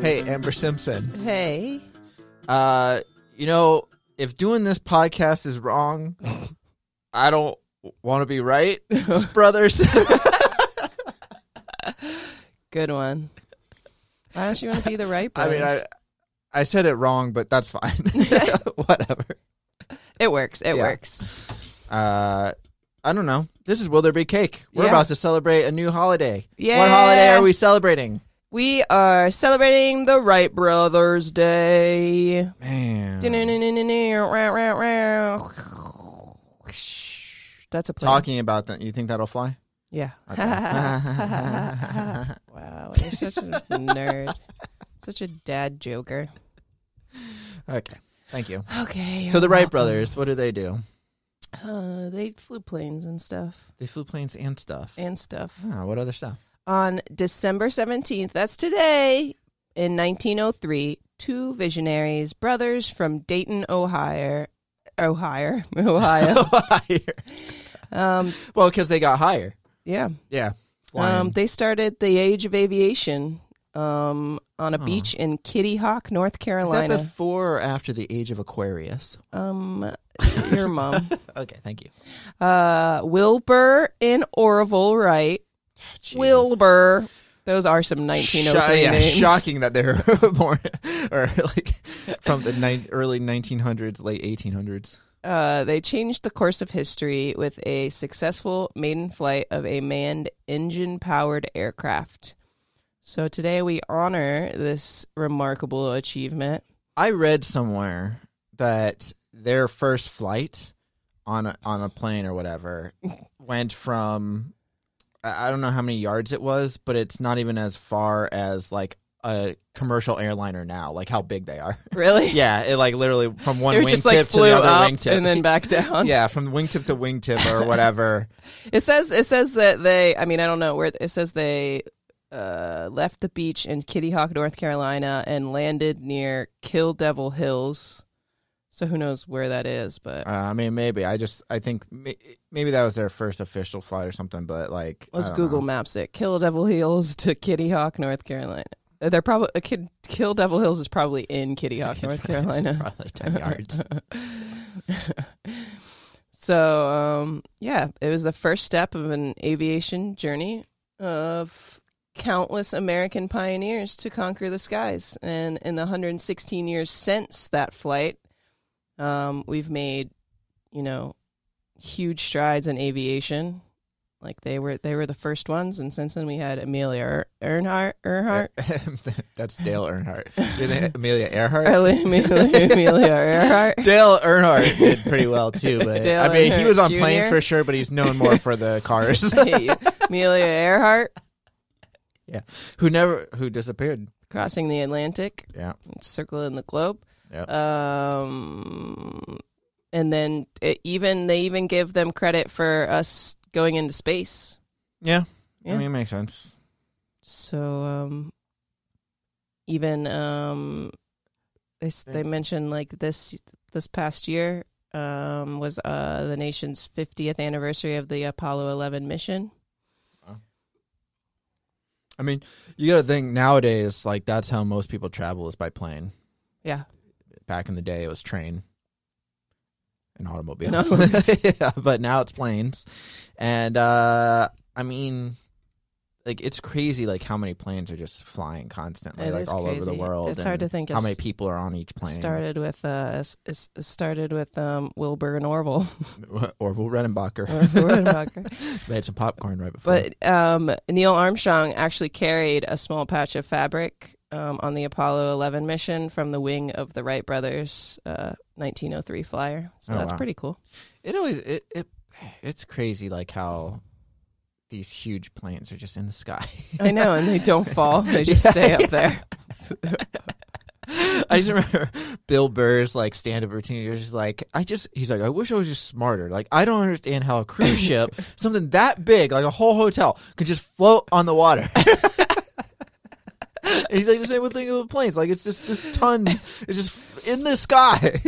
Hey, Amber Simpson. Hey. If doing this podcast is wrong, I don't want to be right, brothers. Good one. Why don't you want to be the right brothers? I mean, I said it wrong, but that's fine. Whatever. It works. It works. I don't know. This is Will There Be Cake? We're about to celebrate a new holiday. Yeah. What holiday are we celebrating? We are celebrating the Wright Brothers Day. Man. That's a plane. Talking about that, you think that'll fly? Yeah. Okay. Wow, you're such a nerd. Such a dad joker. Okay. Thank you. Okay. So the Wright Brothers, what do? They flew planes and stuff. They flew planes and stuff. Oh, what other stuff? On December 17th, that's today, in 1903, two visionaries, brothers from Dayton, Ohio. Well, because they got higher. Yeah. Yeah. Flying. They started the age of aviation on a beach in Kitty Hawk, North Carolina. Is that before or after the age of Aquarius? Your mom. Okay, thank you. Wilbur and Orville Wright. Jesus. Wilbur. Those are some 1903 names. Shocking that they're born or like from the early 1900s, late 1800s. They changed the course of history with a successful maiden flight of a manned engine-powered aircraft. So today we honor this remarkable achievement. I read somewhere that their first flight on a plane or whatever went from, I don't know how many yards it was, but it's not even as far as like a commercial airliner now, like how big they are. Really? Yeah, it like literally from one wingtip just like to the other up wingtip and then back down. Yeah, from wingtip to wingtip or whatever. It says that they, I mean, I don't know where it says they left the beach in Kitty Hawk, North Carolina, and landed near Kill Devil Hills. So who knows where that is? But I mean, maybe I think maybe that was their first official flight or something. But like, let's Google Maps it. Kill Devil Hills to Kitty Hawk, North Carolina. They're probably Kill Devil Hills is probably in Kitty Hawk, North Carolina. Probably 10 yards. So yeah, it was the first step of an aviation journey of countless American pioneers to conquer the skies. And in the 116 years since that flight, we've made, huge strides in aviation. Like they were the first ones, and since then we had Amelia Earhart. That's Dale Earnhardt. Amelia Earhart. Amelia Earhart. Dale Earnhart did pretty well too, but Dale I mean, he was on Jr. planes for sure, but he's known more for the cars. Amelia Earhart. Yeah, who disappeared, crossing the Atlantic. Yeah, circling the globe. Yep. And then they even give them credit for us going into space. Yeah. I mean, it makes sense. So, they mentioned like this past year was the nation's 50th anniversary of the Apollo 11 mission. I mean, you got to think nowadays, like that's how most people travel is by plane. Yeah. Back in the day, it was train and automobiles. No. Yeah, but now it's planes. And, I mean, like, it's crazy, like, how many planes are just flying constantly, like, all over the world. It's hard to think how many people are on each plane. Started with Wilbur and Orville. Orville Redenbacher. They had some popcorn right before. But Neil Armstrong actually carried a small patch of fabric on the Apollo 11 mission from the wing of the Wright Brothers 1903 flyer. So that's pretty cool. It's crazy, like, how these huge planes are just in the sky. I know, and they don't fall. They just stay up there. I just remember Bill Burr's like stand-up routine. He was just like, he's like, I wish I was just smarter. Like, I don't understand how a cruise ship, something that big, like a whole hotel, could just float on the water. And he's like, the same thing with planes. Like, it's just tons. It's just in the sky.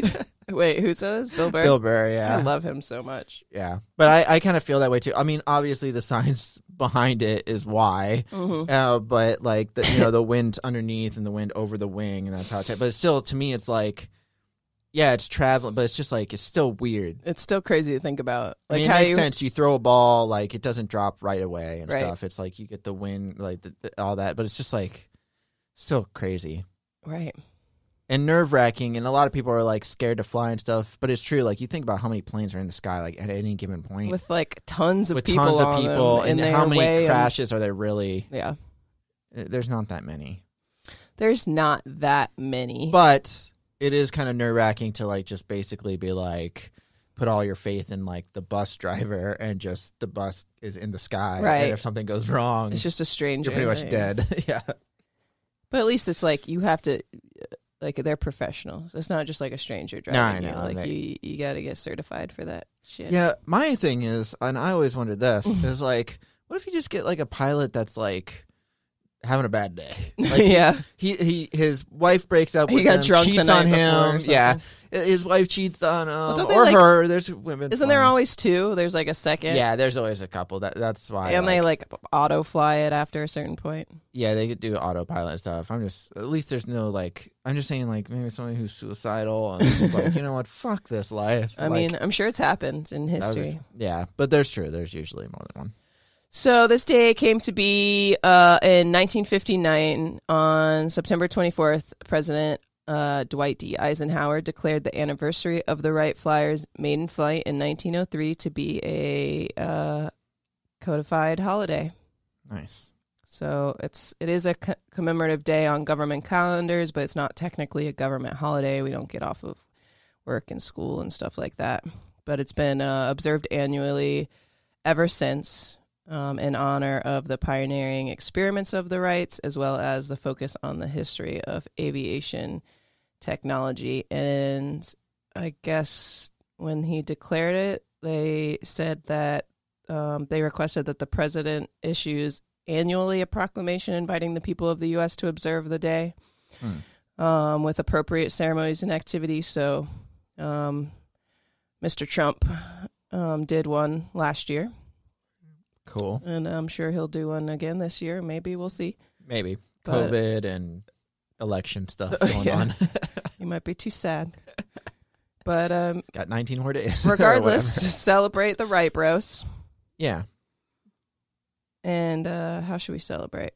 Wait, who says Bill Burr? Bill Burr, yeah. I love him so much. Yeah, but I kind of feel that way too. I mean, obviously the science behind it is why. But like the wind underneath and the wind over the wing, and that's how it's. But it's still, to me, it's like, yeah, it's traveling, but it's just like it's still weird. It's still crazy to think about. Like, I mean, it makes sense. You throw a ball, like it doesn't drop right away and stuff. It's like you get the wind, like all that, but it's just like still crazy, right? And nerve-wracking, and a lot of people are like scared to fly and stuff, but it's true. Like you think about how many planes are in the sky, like at any given point, with like tons of people on them, and how many crashes are there really? Yeah, there's not that many. There's not that many, but it is kind of nerve-wracking to like just basically be like, put all your faith in like the bus driver, and just the bus is in the sky, right? And if something goes wrong, it's just a stranger. You're pretty much dead. Yeah, but at least it's like you have to. Like, they're professionals. It's not just like a stranger driving you. Like, you got to get certified for that shit. Yeah, my thing is, and I always wondered this, is like, what if you just get like a pilot that's like having a bad day? Like, yeah. His wife breaks up with him, drunk cheats on him. Yeah. His wife cheats on him, or her. There's women. Isn't there always two? There's like a second. Yeah, there's always a couple. That's why. And they like auto fly it after a certain point. Yeah, they could do autopilot and stuff. At least there's no like. I'm just saying, like, maybe somebody who's suicidal and is like, you know what, fuck this life. I mean, I'm sure it's happened in history. Yeah, but there's usually more than one. So this day came to be in 1959 on September 24th. President Dwight D. Eisenhower declared the anniversary of the Wright Flyers' maiden flight in 1903 to be a codified holiday. Nice. So it is a commemorative day on government calendars, but it's not technically a government holiday. We don't get off of work and school and stuff like that. But it's been observed annually ever since in honor of the pioneering experiments of the Wrights, as well as the focus on the history of aviation technology. And I guess when he declared it, they said that they requested that the president issues annually a proclamation inviting the people of the U.S. to observe the day with appropriate ceremonies and activities. So Mr. Trump did one last year. Cool. And I'm sure he'll do one again this year. Maybe. We'll see. Maybe. COVID and election stuff going on. You might be too sad. But it's got 19 more days. Regardless, celebrate the Wright Bros. Yeah. And how should we celebrate?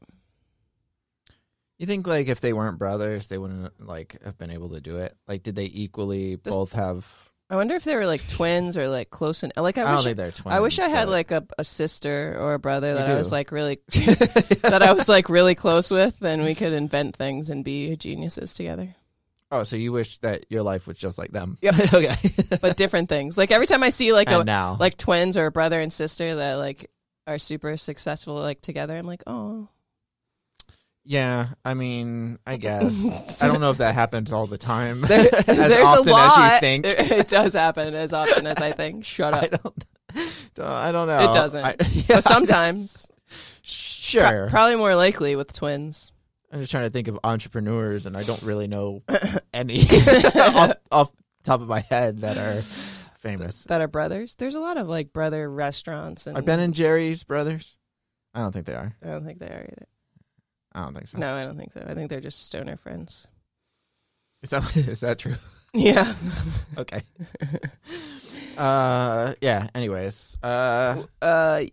You think, like, if they weren't brothers, they wouldn't, like, have been able to do it? Like, did they equally both have... I wonder if they were, like, twins or, like, close. I don't think they're twins. I wish I had, like, a sister or a brother that I was, like, really... that I was, like, really close with, and we could invent things and be geniuses together. Oh, so you wish that your life was just like them? Yep. Okay. But different things. Like, every time I see, like, now. like twins or a brother and sister that, like, are super successful, like, together, I'm like, oh... Yeah, I mean, I guess. I don't know if that happens all the time. There's often a lot. As you think. It does happen as often as I think. Shut up. I don't know. It doesn't. But sometimes. Sure. Probably more likely with twins. I'm just trying to think of entrepreneurs, and I don't really know any off top of my head that are famous. That are brothers? There's a lot of, like, brother restaurants. Are Ben and Jerry's brothers? I don't think they are. I don't think they are either. I don't think so. No, I don't think so. I think they're just stoner friends. Is that true? Yeah. Okay. Yeah. Anyways, I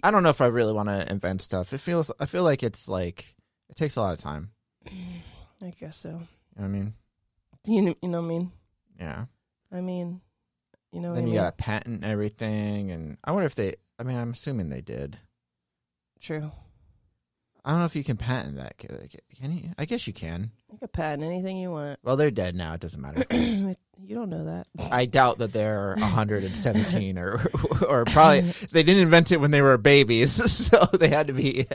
don't know if I really want to invent stuff. I feel like it's like it takes a lot of time. I guess so. You know what I mean? You know what I mean? Yeah. I mean, you know. Then you got to patent everything, and I wonder if they. I mean, I'm assuming they did. True. I don't know if you can patent that. Can you? I guess you can. You can patent anything you want. Well, they're dead now. It doesn't matter. You don't know that. I doubt that they're 117 or probably they didn't invent it when they were babies, so they had to be.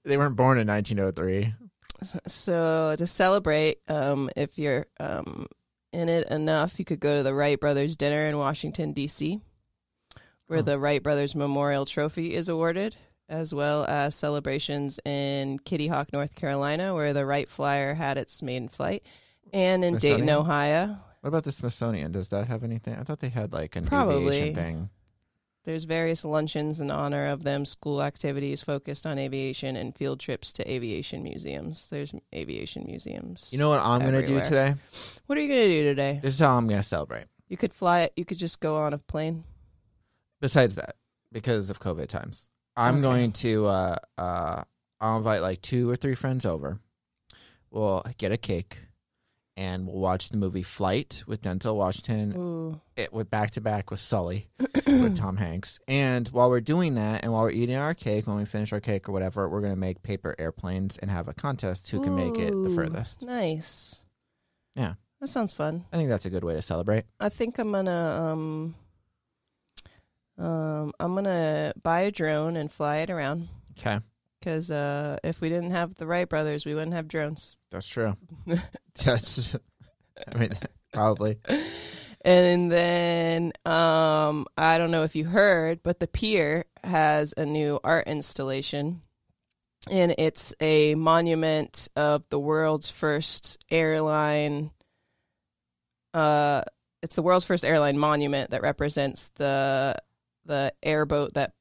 They weren't born in 1903. So to celebrate, if you're in it enough, you could go to the Wright Brothers dinner in Washington, D.C., where the Wright Brothers Memorial Trophy is awarded, as well as celebrations in Kitty Hawk, North Carolina, where the Wright Flyer had its maiden flight, and in Dayton, Ohio. What about the Smithsonian? Does that have anything? I thought they had like an Probably aviation thing. There's various luncheons in honor of them, school activities focused on aviation, and field trips to aviation museums. There's aviation museums. You know what I'm going to do today? What are you going to do today? This is how I'm going to celebrate. You could fly it. You could just go on a plane. Besides that, because of COVID times, I'm going to, I'll invite like 2 or 3 friends over. We'll get a cake, and we'll watch the movie Flight with Denzel Washington. Ooh. With back-to-back with Sully, with Tom Hanks. And while we're doing that, and while we're eating our cake, when we finish our cake or whatever, we're going to make paper airplanes and have a contest who can make it the furthest. Nice. Yeah. That sounds fun. I think that's a good way to celebrate. I think I'm gonna buy a drone and fly it around. Okay. Because if we didn't have the Wright Brothers, we wouldn't have drones. That's true. Probably. And then I don't know if you heard, but the pier has a new art installation, and it's a monument of the world's first airline. It's the world's first airline monument that represents the airboat that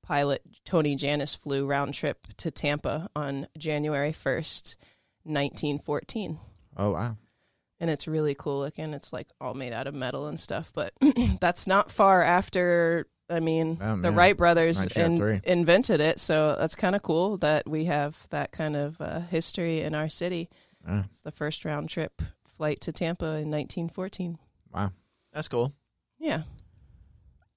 pilot Tony Jannus flew round trip to Tampa on January 1st, 1914. Oh, wow. And it's really cool looking. It's like all made out of metal and stuff. But that's not far after, the Wright Brothers invented it. So that's kind of cool that we have that kind of history in our city. It's the first round trip flight to Tampa in 1914. Wow. That's cool. Yeah.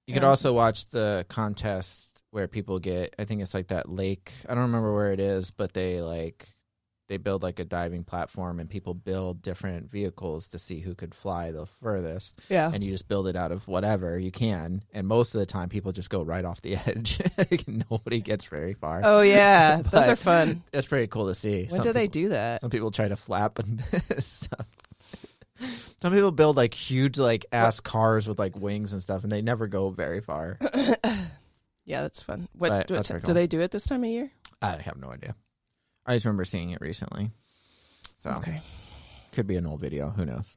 You could also watch the contest where people get, I think it's like that lake. I don't remember where it is, but they build like a diving platform, and people build different vehicles to see who could fly the furthest. Yeah. And you just build it out of whatever you can. And most of the time people just go right off the edge. Nobody gets very far. Oh, yeah. Those are fun. That's pretty cool to see. When do they do that? Some people try to flap and stuff. Some people build like huge ass cars with like wings and stuff, and they never go very far. Yeah, that's fun. Do they do it this time of year? I have no idea. I just remember seeing it recently. So okay. Could be an old video. Who knows?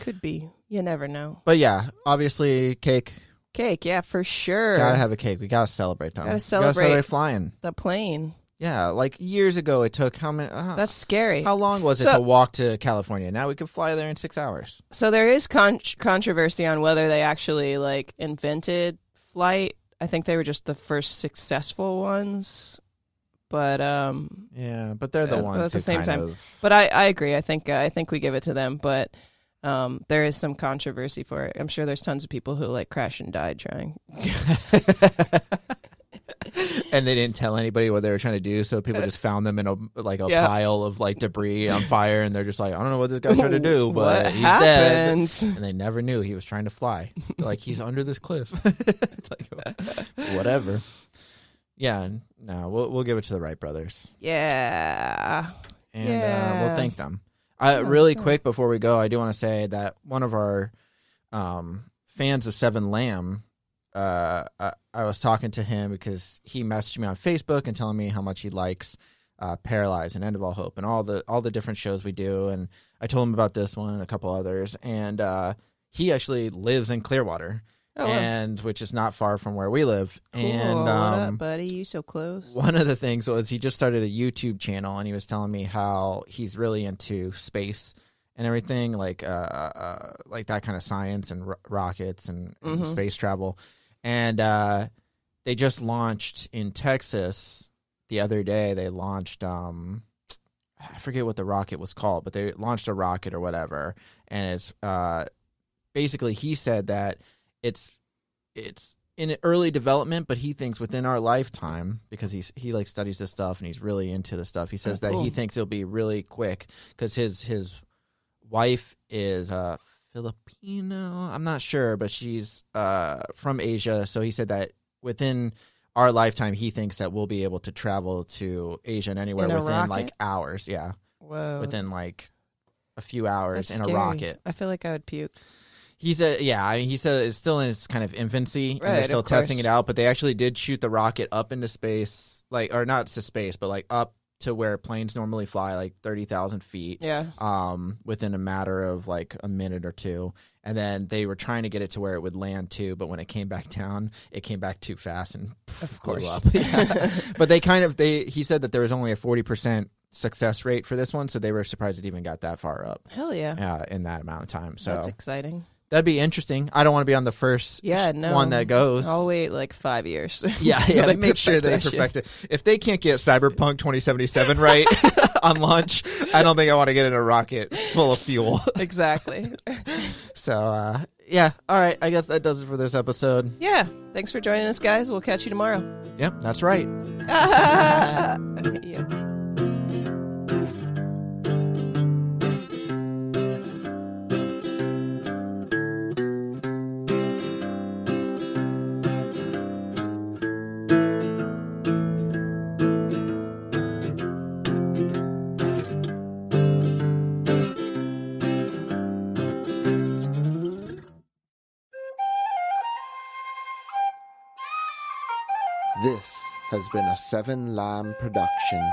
Could be. You never know. But yeah, obviously cake. Cake, yeah, for sure. Gotta have a cake. We gotta celebrate them. Gotta celebrate flying. The plane. Yeah, like years ago it took how many? That's scary. How long was it to walk to California? Now we could fly there in 6 hours. So there is controversy on whether they actually invented flight. I think they were just the first successful ones. But yeah, but they're the ones at the same time. Of... But I agree. I think we give it to them. But there is some controversy for it. I'm sure there's tons of people who crash and died trying. And they didn't tell anybody what they were trying to do, so people just found them in a pile of debris on fire, and they're just like, I don't know what this guy's trying to do, but he's dead. And they never knew he was trying to fly. Like, he's under this cliff. Whatever. Yeah, no, we'll give it to the Wright Brothers. Yeah. And we'll thank them. Really quick before we go, I do want to say that one of our fans of Seven Lamb, I was talking to him because he messaged me on Facebook and telling me how much he likes Paralyzed and End of All Hope and all the different shows we do. And I told him about this one and a couple others. And he actually lives in Clearwater. Oh, and which is not far from where we live. Cool. And what up, buddy? You so close. One of the things was he just started a YouTube channel, and he was telling me how he's really into space and everything, like that kind of science and rockets and space travel. And they just launched in Texas the other day. They launched I forget what the rocket was called, but they launched a rocket or whatever. And it's basically, he said that it's in early development, but he thinks within our lifetime, because he studies this stuff and he's really into the stuff. He says that he thinks it'll be really quick because his wife is Filipino. I'm not sure, but she's from Asia. So he said that within our lifetime, he thinks that we'll be able to travel to Asia and anywhere within hours. Yeah. Whoa. Within a few hours. That's in scary. A rocket. I feel like I would puke. He said, he said it's still in its kind of infancy, and they're still testing it out, but they actually did shoot the rocket up into space, or not to space, but up to where planes normally fly, like 30,000 feet. Yeah. Within a matter of like a minute or two. And then they were trying to get it to where it would land too, but when it came back down, it came back too fast and blew up. Yeah. But he said that there was only a 40% success rate for this one, so they were surprised it even got that far up. Hell yeah. In that amount of time. So that's exciting. That'd be interesting. I don't want to be on the first one that goes. I'll wait like 5 years. Yeah, make sure they perfect it. If they can't get Cyberpunk 2077 right on launch, I don't think I want to get in a rocket full of fuel. Exactly. So, yeah. All right. I guess that does it for this episode. Yeah. Thanks for joining us, guys. We'll catch you tomorrow. Yep, that's right. Yeah. This has been a Seven Lamb production.